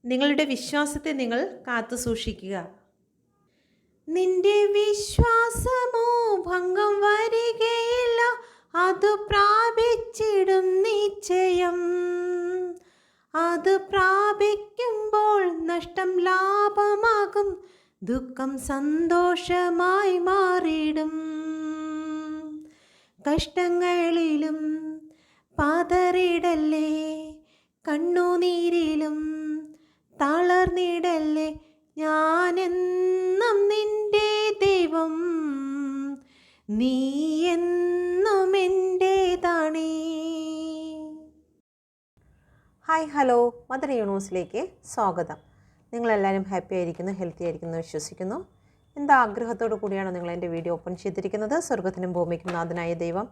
നിങ്ങളുടെ വിശ്വാസത്തെ നിങ്ങൾ കാത്തു സൂക്ഷിക്കുക. നിന്റെ വിശ്വാസമോ ഭംഗം വരികയില്ല, അത് പ്രാപിച്ചിടും നിശ്ചയം. അത് പ്രാപിക്കുമ്പോൾ നഷ്ടം ലാഭമാകും, ദുഃഖം സന്തോഷമായി മാറിയിടും. കഷ്ടങ്ങളിലും പതറിടല്ലേ, കണ്ണുനീരിലും തളർന്നിടല്ലേ, ഞാനെന്നും നിന്റെ ദൈവം, നീ എന്നും എൻ്റേതാണേ. ഹായ്, ഹലോ, മദർ യൂണിവേഴ്സിലേക്ക് സ്വാഗതം. നിങ്ങളെല്ലാവരും ഹാപ്പി ആയിരിക്കുന്നു, ഹെൽത്തി ആയിരിക്കുന്നു വിശ്വസിക്കുന്നു. എന്താ ആഗ്രഹത്തോടു കൂടിയാണ് നിങ്ങൾ എൻ്റെ വീഡിയോ ഓപ്പൺ ചെയ്തിരിക്കുന്നത്. സ്വർഗത്തിനും ഭൂമിക്കും നാഥനായ ദൈവം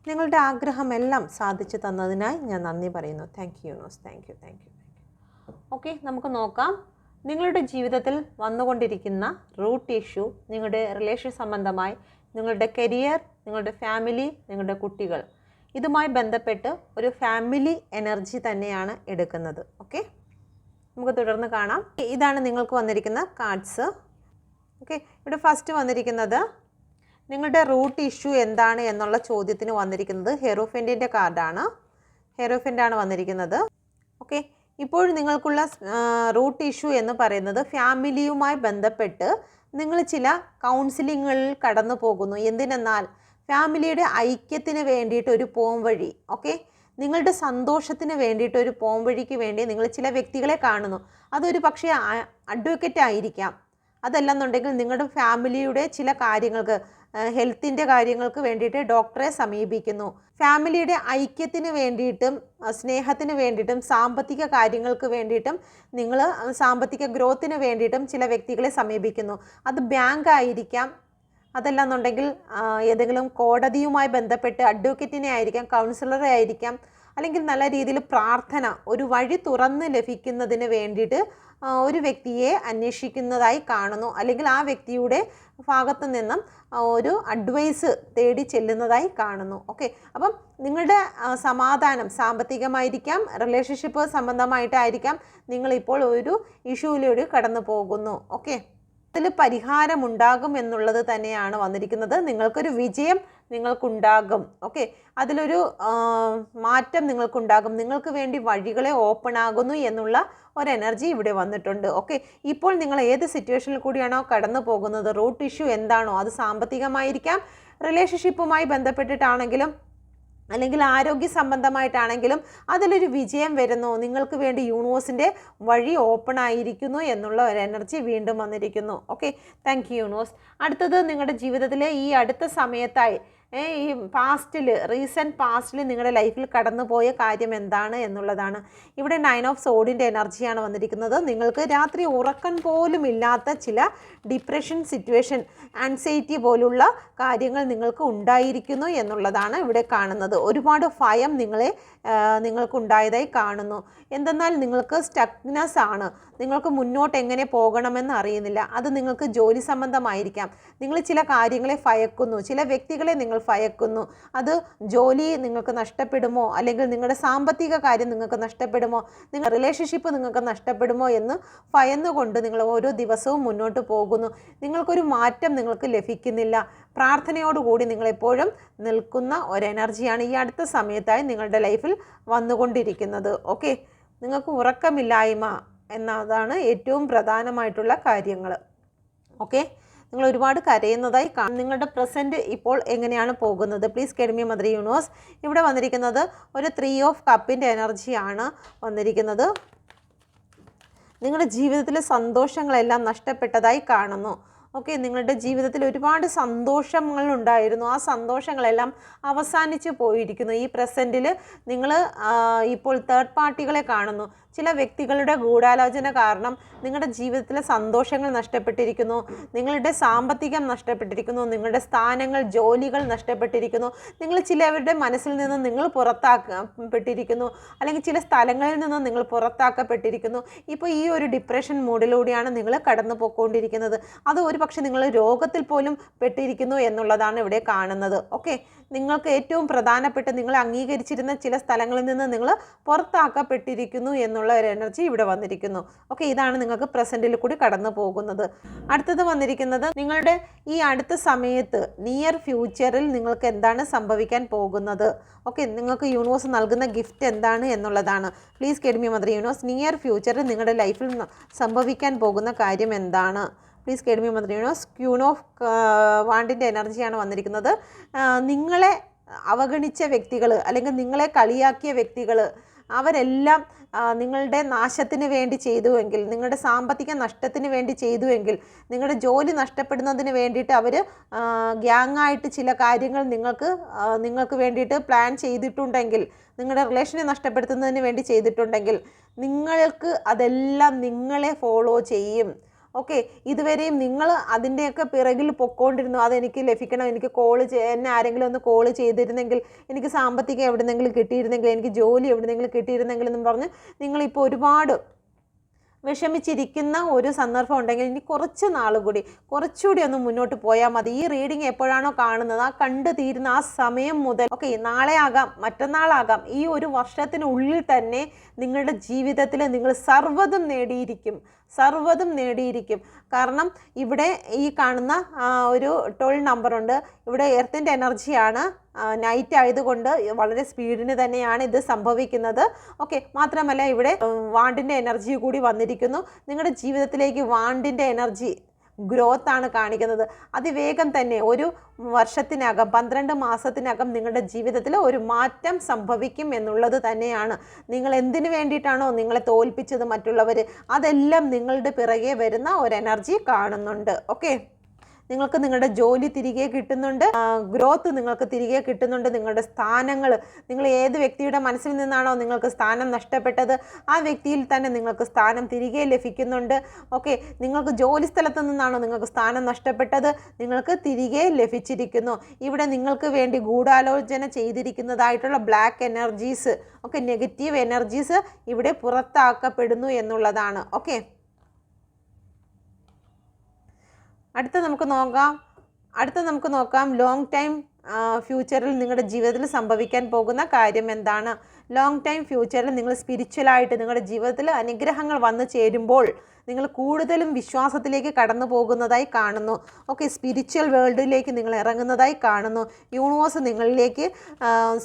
നിങ്ങളുടെ ആഗ്രഹമെല്ലാം സാധിച്ചു തന്നതിനായി ഞാൻ നന്ദി പറയുന്നു. Thank you universe, thank U. Okay, നമുക്ക് നോക്കാം. നിങ്ങളുടെ ജീവിതത്തിൽ വന്നുകൊണ്ടിരിക്കുന്ന റൂട്ട് ഇഷ്യൂ, നിങ്ങളുടെ റിലേഷൻ സംബന്ധമായി, നിങ്ങളുടെ കരിയർ, നിങ്ങളുടെ ഫാമിലി, നിങ്ങളുടെ കുട്ടികൾ, ഇതുമായി ബന്ധപ്പെട്ട് ഒരു ഫാമിലി എനർജി തന്നെയാണ് എടുക്കുന്നത്. ഓക്കെ, നമുക്ക് തുടർന്ന് കാണാം. ഇതാണ് നിങ്ങൾക്ക് വന്നിരിക്കുന്ന കാർഡ്സ്. ഓക്കെ, ഇവിടെ ഫസ്റ്റ് വന്നിരിക്കുന്നത് നിങ്ങളുടെ റൂട്ട് ഇഷ്യൂ എന്താണ് എന്നുള്ള ചോദ്യത്തിന് വന്നിരിക്കുന്നത് ഹെറോഫെൻറ്റിൻ്റെ കാർഡാണ്. ഹെറോഫെൻ്റാണ് വന്നിരിക്കുന്നത്. ഓക്കെ, ഇപ്പോൾ നിങ്ങൾക്കുള്ള റൂട്ട് ഇഷ്യൂ എന്ന് പറയുന്നത് ഫാമിലിയുമായി ബന്ധപ്പെട്ട് നിങ്ങൾ ചില കൗൺസിലിങ്ങുകളിൽ കടന്നു പോകുന്നു. എന്തിനെന്നാൽ ഫാമിലിയുടെ ഐക്യത്തിന് വേണ്ടിയിട്ട് ഒരു പോംവഴി, ഓക്കെ, നിങ്ങളുടെ സന്തോഷത്തിന് വേണ്ടിയിട്ട് ഒരു പോംവഴിക്ക് വേണ്ടി നിങ്ങൾ ചില വ്യക്തികളെ കാണുന്നു. അതൊരു പക്ഷേ അഡ്വക്കേറ്റ് ആയിരിക്കാം, അതല്ലെന്നുണ്ടെങ്കിൽ നിങ്ങളുടെ ഫാമിലിയുടെ ചില കാര്യങ്ങൾക്ക്, ഹെൽത്തിൻ്റെ കാര്യങ്ങൾക്ക് വേണ്ടിയിട്ട് ഡോക്ടറെ സമീപിക്കുന്നു. ഫാമിലിയുടെ ഐക്യത്തിന് വേണ്ടിയിട്ടും സ്നേഹത്തിന് വേണ്ടിയിട്ടും സാമ്പത്തിക കാര്യങ്ങൾക്ക് വേണ്ടിയിട്ടും നിങ്ങൾ സാമ്പത്തിക ഗ്രോത്തിന് വേണ്ടിയിട്ടും ചില വ്യക്തികളെ സമീപിക്കുന്നു. അത് ബാങ്ക് ആയിരിക്കാം, അതല്ലെന്നുണ്ടെങ്കിൽ ഏതെങ്കിലും കോടതിയുമായി ബന്ധപ്പെട്ട് അഡ്വക്കേറ്റിനെ ആയിരിക്കാം, കൗൺസിലറെ ആയിരിക്കാം, അല്ലെങ്കിൽ നല്ല രീതിയിൽ പ്രാർത്ഥന, ഒരു വഴി തുറന്ന് ലഭിക്കുന്നതിന് വേണ്ടിയിട്ട് ഒരു വ്യക്തിയെ അന്വേഷിക്കുന്നതായി കാണുന്നു. അല്ലെങ്കിൽ ആ വ്യക്തിയുടെ ഭാഗത്തു നിന്നും ഒരു അഡ്വൈസ് തേടി ചെല്ലുന്നതായി കാണുന്നു. ഓക്കെ, അപ്പം നിങ്ങളുടെ സമാധാനം സാമ്പത്തികമായിരിക്കാം, റിലേഷൻഷിപ്പ് സംബന്ധമായിട്ടായിരിക്കാം, നിങ്ങളിപ്പോൾ ഒരു ഇഷ്യൂയിലൂടെ കടന്നു പോകുന്നു. ഓക്കെ, അതിൽ പരിഹാരമുണ്ടാകും എന്നുള്ളത് തന്നെയാണ് വന്നിരിക്കുന്നത്. നിങ്ങൾക്കൊരു വിജയം നിങ്ങൾക്കുണ്ടാകും. ഓക്കെ, അതിലൊരു മാറ്റം നിങ്ങൾക്കുണ്ടാകും, നിങ്ങൾക്ക് വേണ്ടി വഴികളെ ഓപ്പൺ ആകുന്നു എന്നുള്ള ഒരു എനർജി ഇവിടെ വന്നിട്ടുണ്ട്. ഓക്കെ, ഇപ്പോൾ നിങ്ങൾ ഏത് സിറ്റുവേഷനിൽ കൂടിയാണോ കടന്നു പോകുന്നത്, റൂട്ട് ഇഷ്യൂ എന്താണോ, അത് സാമ്പത്തികമായിരിക്കാം, റിലേഷൻഷിപ്പുമായി ബന്ധപ്പെട്ടിട്ടാണെങ്കിലും, അല്ലെങ്കിൽ ആരോഗ്യ സംബന്ധമായിട്ടാണെങ്കിലും അതിലൊരു വിജയം വരുന്നു, നിങ്ങൾക്ക് വേണ്ടി യൂണിവേഴ്സിൻ്റെ വഴി ഓപ്പൺ ആയിരിക്കുന്നു എന്നുള്ള ഒരു എനർജി വീണ്ടും വന്നിരിക്കുന്നു. Okay, thank you universe. അടുത്തത് നിങ്ങളുടെ ജീവിതത്തിലെ ഈ അടുത്ത സമയത്തായി, ഈ റീസെൻറ്റ് പാസ്റ്റിൽ നിങ്ങളുടെ ലൈഫിൽ കടന്നു പോയ കാര്യം എന്താണ് എന്നുള്ളതാണ്. ഇവിടെ 9 ഓഫ് സോഡിൻ്റെ എനർജിയാണ് വന്നിരിക്കുന്നത്. നിങ്ങൾക്ക് രാത്രി ഉറക്കം പോലും ഇല്ലാത്ത ചില ഡിപ്രഷൻ സിറ്റുവേഷൻ, ആൻസൈറ്റി പോലുള്ള കാര്യങ്ങൾ നിങ്ങൾക്ക് ഉണ്ടായിരിക്കുന്നു എന്നുള്ളതാണ് ഇവിടെ കാണുന്നത്. ഒരുപാട് ഭയം നിങ്ങൾക്കുണ്ടായതായി കാണുന്നു. എന്തെന്നാൽ നിങ്ങൾക്ക് സ്റ്റക്നെസ് ആണ്, നിങ്ങൾക്ക് മുന്നോട്ട് എങ്ങനെ പോകണമെന്ന് അറിയുന്നില്ല. അത് നിങ്ങൾക്ക് ജോലി സംബന്ധമായിരിക്കാം, നിങ്ങൾ ചില കാര്യങ്ങളെ ഭയക്കുന്നു, ചില വ്യക്തികളെ നിങ്ങൾ ഭയക്കുന്നു. അത് ജോലി നിങ്ങൾക്ക് നഷ്ടപ്പെടുമോ, അല്ലെങ്കിൽ നിങ്ങളുടെ സാമ്പത്തിക കാര്യം നിങ്ങൾക്ക് നഷ്ടപ്പെടുമോ, നിങ്ങളുടെ റിലേഷൻഷിപ്പ് നിങ്ങൾക്ക് നഷ്ടപ്പെടുമോ എന്ന് ഭയന്നുകൊണ്ട് നിങ്ങൾ ഓരോ ദിവസവും മുന്നോട്ട് പോകുന്നു. നിങ്ങൾക്കൊരു മാറ്റം നിങ്ങൾക്ക് ലഭിക്കുന്നില്ല. പ്രാർത്ഥനയോടുകൂടി നിങ്ങളെപ്പോഴും നിൽക്കുന്ന ഒരു എനർജിയാണ് ഈ അടുത്ത സമയത്തായി നിങ്ങളുടെ ലൈഫിൽ വന്നുകൊണ്ടിരിക്കുന്നത്. ഓക്കെ, നിങ്ങൾക്ക് ഉറക്കമില്ലായ്മ എന്നതാണ് ഏറ്റവും പ്രധാനമായിട്ടുള്ള കാര്യങ്ങൾ. ഓക്കെ, നിങ്ങൾ ഒരുപാട് കരയുന്നതായി കാണും. നിങ്ങളുടെ പ്രസൻറ്റ് ഇപ്പോൾ എങ്ങനെയാണ് പോകുന്നത്? Please guide me mother universe. ഇവിടെ വന്നിരിക്കുന്നത് ഒരു 3 ഓഫ് കപ്പിൻ്റെ എനർജിയാണ് വന്നിരിക്കുന്നത്. നിങ്ങളുടെ ജീവിതത്തിലെ സന്തോഷങ്ങളെല്ലാം നഷ്ടപ്പെട്ടതായി കാണുന്നു. ഓക്കെ, നിങ്ങളുടെ ജീവിതത്തിൽ ഒരുപാട് സന്തോഷങ്ങൾ ഉണ്ടായിരുന്നു, ആ സന്തോഷങ്ങളെല്ലാം അവസാനിച്ച് പോയിരിക്കുന്നു. ഈ പ്രസൻറ്റിൽ നിങ്ങൾ ഇപ്പോൾ തേർഡ് പാർട്ടികളെ കാണുന്നു. ചില വ്യക്തികളുടെ ഗൂഢാലോചന കാരണം നിങ്ങളുടെ ജീവിതത്തിലെ സന്തോഷങ്ങൾ നഷ്ടപ്പെട്ടിരിക്കുന്നു, നിങ്ങളുടെ സാമ്പത്തികം നഷ്ടപ്പെട്ടിരിക്കുന്നു, നിങ്ങളുടെ സ്ഥാനങ്ങൾ, ജോലികൾ നഷ്ടപ്പെട്ടിരിക്കുന്നു. നിങ്ങൾ ചിലവരുടെ മനസ്സിൽ നിന്ന് നിങ്ങൾ പുറത്താക്കപ്പെട്ടിരിക്കുന്നു, അല്ലെങ്കിൽ ചില സ്ഥലങ്ങളിൽ നിന്ന് നിങ്ങൾ പുറത്താക്കപ്പെട്ടിരിക്കുന്നു. ഇപ്പോൾ ഈ ഒരു ഡിപ്രഷൻ മൂഡിലൂടെയാണ് നിങ്ങൾ കടന്നു പോയിക്കൊണ്ടിരിക്കുന്നത്. അത് ഒരു പക്ഷെ നിങ്ങൾ രോഗത്തിൽ പോലും പെട്ടിരിക്കുന്നു എന്നുള്ളതാണ് ഇവിടെ കാണുന്നത്. ഓക്കെ, നിങ്ങൾക്ക് ഏറ്റവും പ്രധാനപ്പെട്ട നിങ്ങൾ അംഗീകരിച്ചിരുന്ന ചില സ്ഥലങ്ങളിൽ നിന്ന് നിങ്ങൾ പുറത്താക്കപ്പെട്ടിരിക്കുന്നു എന്നുള്ള എന്നുള്ള ഒരു എനർജി ഇവിടെ വന്നിരിക്കുന്നു. ഓക്കെ, ഇതാണ് നിങ്ങൾക്ക് പ്രസൻറ്റിൽ കൂടി കടന്നു പോകുന്നത്. അടുത്തത് വന്നിരിക്കുന്നത് നിങ്ങളുടെ ഈ അടുത്ത സമയത്ത് നിയർ ഫ്യൂച്ചറിൽ നിങ്ങൾക്ക് എന്താണ് സംഭവിക്കാൻ പോകുന്നത്. ഓക്കെ, നിങ്ങൾക്ക് യൂണിവേഴ്സ് നൽകുന്ന ഗിഫ്റ്റ് എന്താണ് എന്നുള്ളതാണ്. Please guide me mother universe, near ഫ്യൂച്ചറിൽ നിങ്ങളുടെ ലൈഫിൽ സംഭവിക്കാൻ പോകുന്ന കാര്യം എന്താണ്. Please guide me mother universe. Queen of വാണ്ടിൻ്റെ എനർജിയാണ് വന്നിരിക്കുന്നത്. നിങ്ങളെ അവഗണിച്ച വ്യക്തികൾ അല്ലെങ്കിൽ നിങ്ങളെ കളിയാക്കിയ വ്യക്തികൾ അവരെല്ലാം നിങ്ങളുടെ നാശത്തിന് വേണ്ടി ചെയ്തുവെങ്കിൽ, നിങ്ങളുടെ സാമ്പത്തിക നഷ്ടത്തിന് വേണ്ടി ചെയ്തുവെങ്കിൽ, നിങ്ങളുടെ ജോലി നഷ്ടപ്പെടുന്നതിന് വേണ്ടിയിട്ട് അവർ ഗ്യാങ്ങായിട്ട് ചില കാര്യങ്ങൾ നിങ്ങൾക്ക് വേണ്ടിയിട്ട് പ്ലാൻ ചെയ്തിട്ടുണ്ടെങ്കിൽ, നിങ്ങളുടെ റിലേഷനെ നഷ്ടപ്പെടുത്തുന്നതിന് വേണ്ടി ചെയ്തിട്ടുണ്ടെങ്കിൽ, നിങ്ങൾക്ക് അതെല്ലാം നിങ്ങളെ ഫോളോ ചെയ്യും. ഓക്കെ, ഇതുവരെയും നിങ്ങൾ അതിൻ്റെയൊക്കെ പിറകിൽ പൊക്കോണ്ടിരുന്നു. അതെനിക്ക് ലഭിക്കണം, എനിക്ക് എന്നെ ആരെങ്കിലും ഒന്ന് കോള് ചെയ്തിരുന്നെങ്കിൽ, എനിക്ക് സാമ്പത്തികം എവിടെന്നെങ്കിലും കിട്ടിയിരുന്നെങ്കിൽ, എനിക്ക് ജോലി എവിടെന്നെങ്കിലും കിട്ടിയിരുന്നെങ്കിൽ എന്നും പറഞ്ഞ് നിങ്ങളിപ്പോൾ ഒരുപാട് വിഷമിച്ചിരിക്കുന്ന ഒരു സന്ദർഭം ഉണ്ടെങ്കിൽ ഇനി കുറച്ച് നാൾ കൂടി കുറച്ചുകൂടി ഒന്ന് മുന്നോട്ട് പോയാൽ മതി. ഈ റീഡിങ് എപ്പോഴാണോ കാണുന്നത് ആ കണ്ടു തീരുന്ന ആ സമയം മുതൽ, ഓക്കെ, നാളെ ആകാം, മറ്റന്നാളാകാം, ഈ ഒരു വർഷത്തിനുള്ളിൽ തന്നെ നിങ്ങളുടെ ജീവിതത്തിൽ നിങ്ങൾ സർവ്വതും നേടിയിരിക്കും. കാരണം ഇവിടെ ഈ കാണുന്ന ഒരു 12 നമ്പറുണ്ട്. ഇവിടെ എർത്തിൻ്റെ എനർജിയാണ്. നൈറ്റ് ആയതുകൊണ്ട് വളരെ സ്പീഡിന് തന്നെയാണ് ഇത് സംഭവിക്കുന്നത്. ഓക്കെ, മാത്രമല്ല ഇവിടെ വാണ്ടിൻ്റെ എനർജി കൂടി വന്നിരിക്കുന്നു. നിങ്ങളുടെ ജീവിതത്തിലേക്ക് വാണ്ടിൻ്റെ എനർജി ഗ്രോത്ത് ആണ് കാണിക്കുന്നത്. അതിവേഗം തന്നെ ഒരു വർഷത്തിനകം 12 മാസത്തിനകം നിങ്ങളുടെ ജീവിതത്തിൽ ഒരു മാറ്റം സംഭവിക്കും എന്നുള്ളത് തന്നെയാണ്. നിങ്ങൾ എന്തിനു വേണ്ടിയിട്ടാണോ നിങ്ങളെ തോൽപ്പിച്ചത് മറ്റുള്ളവർ, അതെല്ലാം നിങ്ങളുടെ പിറകെ വരുന്ന ഒരു എനർജി കാണുന്നുണ്ട്. ഓക്കെ, നിങ്ങൾക്ക് നിങ്ങളുടെ ജോലി തിരികെ കിട്ടുന്നുണ്ട്, ഗ്രോത്ത് നിങ്ങൾക്ക് തിരികെ കിട്ടുന്നുണ്ട്. നിങ്ങളുടെ സ്ഥാനങ്ങൾ, നിങ്ങൾ ഏത് വ്യക്തിയുടെ മനസ്സിൽ നിന്നാണോ നിങ്ങൾക്ക് സ്ഥാനം നഷ്ടപ്പെട്ടത് ആ വ്യക്തിയിൽ തന്നെ നിങ്ങൾക്ക് സ്ഥാനം തിരികെ ലഭിക്കുന്നുണ്ട്. ഓക്കെ, നിങ്ങൾക്ക് ജോലി സ്ഥലത്ത് നിന്നാണോ നിങ്ങൾക്ക് സ്ഥാനം നഷ്ടപ്പെട്ടത്, നിങ്ങൾക്ക് തിരികെ ലഭിച്ചിരിക്കുന്നു. ഇവിടെ നിങ്ങൾക്ക് വേണ്ടി ഗൂഢാലോചന ചെയ്തിരിക്കുന്നതായിട്ടുള്ള black energies, okay, negative energies ഇവിടെ പുറത്താക്കപ്പെടുന്നു എന്നുള്ളതാണ്. ഓക്കെ, അടുത്ത നമുക്ക് നോക്കാം ലോങ് ടൈം ഫ്യൂച്ചറിൽ നിങ്ങളുടെ ജീവിതത്തിൽ സംഭവിക്കാൻ പോകുന്ന കാര്യം എന്താണ്. ലോങ് ടൈം ഫ്യൂച്ചറിൽ നിങ്ങൾ സ്പിരിച്വലായിട്ട് നിങ്ങളുടെ ജീവിതത്തിൽ അനുഗ്രഹങ്ങൾ വന്നു ചേരുമ്പോൾ നിങ്ങൾ കൂടുതലും വിശ്വാസത്തിലേക്ക് കടന്നു പോകുന്നതായി കാണുന്നു. ഓക്കെ, സ്പിരിച്വൽ വേൾഡിലേക്ക് നിങ്ങൾ ഇറങ്ങുന്നതായി കാണുന്നു. യൂണിവേഴ്സ് നിങ്ങളിലേക്ക്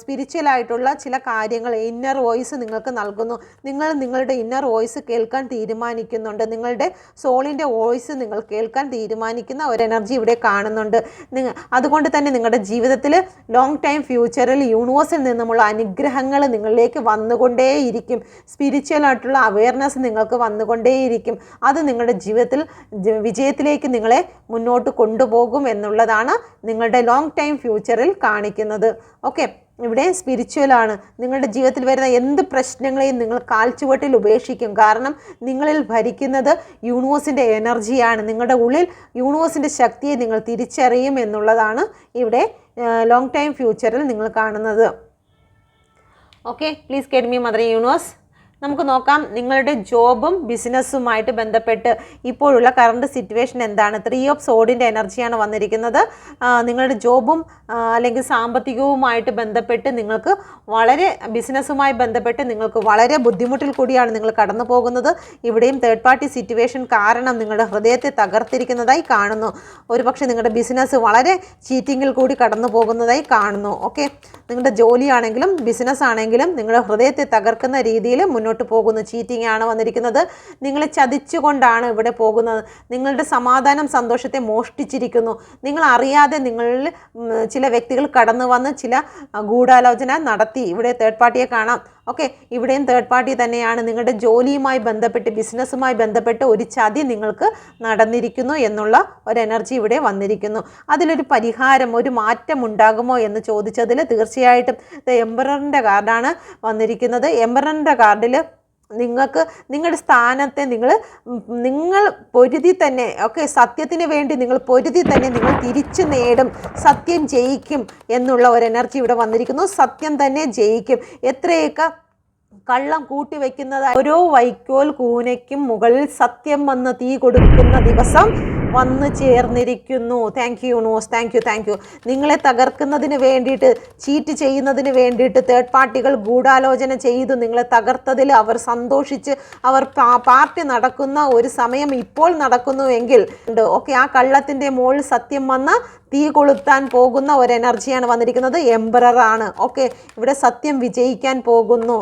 സ്പിരിച്വലായിട്ടുള്ള ചില കാര്യങ്ങൾ, ഇന്നർ വോയിസ് നിങ്ങൾക്ക് നൽകുന്നു. നിങ്ങൾ നിങ്ങളുടെ ഇന്നർ വോയിസ് കേൾക്കാൻ തീരുമാനിക്കുന്നുണ്ട്. നിങ്ങളുടെ സോളിൻ്റെ വോയിസ് നിങ്ങൾ കേൾക്കാൻ തീരുമാനിക്കുന്ന ഒരു എനർജി ഇവിടെ കാണുന്നുണ്ട്. അതുകൊണ്ട് തന്നെ നിങ്ങളുടെ ജീവിതത്തിൽ ലോങ് ടൈം ഫ്യൂച്ചറിൽ യൂണിവേഴ്സിൽ നിന്നുമുള്ള അനുഗ്രഹങ്ങൾ നിങ്ങളിലേക്ക് വന്നുകൊണ്ടേയിരിക്കും. സ്പിരിച്വലായിട്ടുള്ള അവയർനെസ് നിങ്ങൾക്ക് വന്നുകൊണ്ടേയിരിക്കും. അത് നിങ്ങളുടെ ജീവിതത്തിൽ വിജയത്തിലേക്ക് നിങ്ങളെ മുന്നോട്ട് കൊണ്ടുപോകും എന്നുള്ളതാണ് നിങ്ങളുടെ ലോങ് ടൈം ഫ്യൂച്ചറിൽ കാണിക്കുന്നത്. ഓക്കെ, ഇവിടെ സ്പിരിച്വലാണ്. നിങ്ങളുടെ ജീവിതത്തിൽ വരുന്ന എന്ത് പ്രശ്നങ്ങളെയും നിങ്ങൾ കാൽച്ചുവട്ടിൽ ഉപേക്ഷിക്കും. കാരണം നിങ്ങളിൽ ഭരിക്കുന്നത് യൂണിവേഴ്സിൻ്റെ എനർജിയാണ്. നിങ്ങളുടെ ഉള്ളിൽ യൂണിവേഴ്സിൻ്റെ ശക്തിയെ നിങ്ങൾ തിരിച്ചറിയും എന്നുള്ളതാണ് ഇവിടെ ലോങ് ടൈം ഫ്യൂച്ചറിൽ നിങ്ങൾ കാണുന്നത്. Okay, please guide me mother universe. നമുക്ക് നോക്കാം നിങ്ങളുടെ ജോബും ബിസിനസ്സുമായിട്ട് ബന്ധപ്പെട്ട് ഇപ്പോഴുള്ള കറണ്ട് സിറ്റുവേഷൻ എന്താണ്. 3 ഓഫ് സോഡിൻ്റെ എനർജിയാണ് വന്നിരിക്കുന്നത്. നിങ്ങളുടെ ജോബും അല്ലെങ്കിൽ സാമ്പത്തികവുമായിട്ട് ബന്ധപ്പെട്ട് നിങ്ങൾക്ക് ബിസിനസ്സുമായി ബന്ധപ്പെട്ട് നിങ്ങൾക്ക് വളരെ ബുദ്ധിമുട്ടിൽ കൂടിയാണ് നിങ്ങൾ കടന്നു പോകുന്നത്. ഇവിടെയും തേർഡ് പാർട്ടി സിറ്റുവേഷൻ കാരണം നിങ്ങളുടെ ഹൃദയത്തെ തകർത്തിരിക്കുന്നതായി കാണുന്നു. ഒരുപക്ഷെ നിങ്ങളുടെ ബിസിനസ് വളരെ ചീറ്റിങ്ങിൽ കൂടി കടന്നു പോകുന്നതായി കാണുന്നു. ഓക്കെ, നിങ്ങളുടെ ജോലിയാണെങ്കിലും ബിസിനസ് ആണെങ്കിലും നിങ്ങളുടെ ഹൃദയത്തെ തകർക്കുന്ന രീതിയിൽ മുന്നോട്ട് പോകുന്നു. ചീറ്റിംഗ് ആണ് വന്നിരിക്കുന്നത്. നിങ്ങളെ ചതിച്ചുകൊണ്ടാണ് ഇവിടെ പോകുന്നത്. നിങ്ങളുടെ സമാധാനം, സന്തോഷത്തെ മോഷ്ടിച്ചിരിക്കുന്നു. നിങ്ങൾ അറിയാതെ നിങ്ങളിൽ ചില വ്യക്തികൾ കടന്നു വന്ന് ചില ഗൂഢാലോചന നടത്തി. ഇവിടെ തേർഡ് പാർട്ടിയെ കാണാം. ഓക്കെ, ഇവിടെയും തേർഡ് പാർട്ടി തന്നെയാണ്. നിങ്ങളുടെ ജോലിയുമായി ബന്ധപ്പെട്ട് ബിസിനസ്സുമായി ബന്ധപ്പെട്ട് ഒരു ചതി നിങ്ങൾക്ക് നടന്നിരിക്കുന്നു എന്നുള്ള ഒരു എനർജി ഇവിടെ വന്നിരിക്കുന്നു. അതിലൊരു പരിഹാരം, ഒരു മാറ്റം ഉണ്ടാകുമോ എന്ന് ചോദിച്ചതിൽ തീർച്ചയായിട്ടും എംപററിൻ്റെ കാർഡാണ് വന്നിരിക്കുന്നത്. എംപററിൻ്റെ കാർഡിൽ നിങ്ങൾക്ക് നിങ്ങളുടെ സ്ഥാനത്തെ നിങ്ങൾ പൊരുതി തന്നെ, ഓക്കെ, സത്യത്തിന് വേണ്ടി നിങ്ങൾ പൊരുതി തന്നെ നിങ്ങൾ തിരിച്ചു നേടും. സത്യം ജയിക്കും എന്നുള്ള ഒരു എനർജി ഇവിടെ വന്നിരിക്കുന്നു. സത്യം തന്നെ ജയിക്കും. എത്രയൊക്കെ കള്ളം കൂട്ടിവെക്കുന്നത് ഓരോ വൈക്കോൽ കൂനയ്ക്കും മുകളിൽ സത്യം വന്ന് തീ കൊടുക്കുന്ന ദിവസം വന്നു ചേർന്നിരിക്കുന്നു. Thank you universe, thank you. നിങ്ങളെ തകർക്കുന്നതിന് വേണ്ടിയിട്ട്, ചീറ്റ് ചെയ്യുന്നതിന് വേണ്ടിയിട്ട് തേർഡ് പാർട്ടികൾ ഗൂഢാലോചന ചെയ്തു നിങ്ങളെ തകർത്തതിൽ അവർ സന്തോഷിച്ച് അവർ പാർട്ടി നടക്കുന്ന ഒരു സമയം ഇപ്പോൾ നടക്കുന്നുവെങ്കിൽ ഓക്കെ, ആ കള്ളത്തിൻ്റെ മുകളിൽ സത്യം വന്ന് തീ കൊളുത്താൻ പോകുന്ന ഒരു എനർജിയാണ് വന്നിരിക്കുന്നത്. എംപററാണ്. ഓക്കെ, ഇവിടെ സത്യം വിജയിക്കാൻ പോകുന്നു.